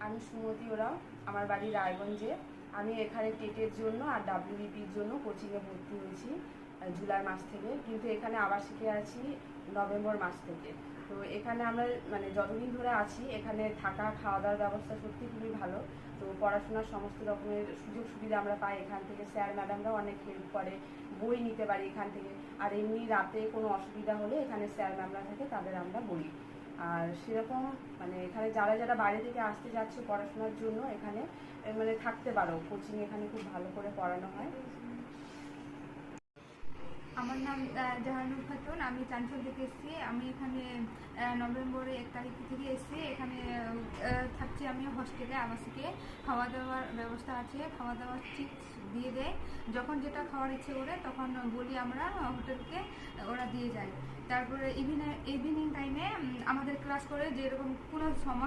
আমি সুমতি ওরাও, আমার বাড়ি রায়গঞ্জে। আমি এখানে টেটের জন্য আর ডাব্লিউবিপির জন্য কোচিংয়ে ভর্তি হয়েছি জুলাই মাস থেকে, কিন্তু এখানে আবাসিকে আছি নভেম্বর মাস থেকে। তো এখানে আমরা মানে যতদিন ধরে আছি এখানে থাকা খাওয়া দাওয়ার ব্যবস্থা সত্যি খুবই ভালো। তো পড়াশোনার সমস্ত রকমের সুযোগ সুবিধা আমরা পাই এখান থেকে, স্যার ম্যাডামরাও অনেক হেল্প করে, বই নিতে পারি এখান থেকে। আর এমনি রাতে কোনো অসুবিধা হলে এখানে স্যার ম্যামরা থাকে, তাদের আমরা বলি। আর সেরকম মানে এখানে যারা যারা বাইরে থেকে আসতে যাচ্ছে পড়াশোনার জন্য এখানে মানে থাকতে পারো, কোচিং এখানে খুব ভালো করে পড়ানো হয়। আমার নাম জাহানুর খাতুন, আমি চাঞ্চল থেকে এসেছি। আমি এখানে নভেম্বরে 1 তারিখ থেকে এসেছি। এখানে থাকছি আমি হস্টেলে আবাসিকে। খাওয়া দাওয়ার ব্যবস্থা আছে, খাওয়া দাওয়া ঠিক দিয়ে দেয়। যখন যেটা খাওয়ার ইচ্ছে করে তখন বলি আমরা, হোটেলকে ওরা দিয়ে যায়। তারপরে ইভিনিং টাইমে আমাদের ক্লাস করে, যেরকম কোনো সময়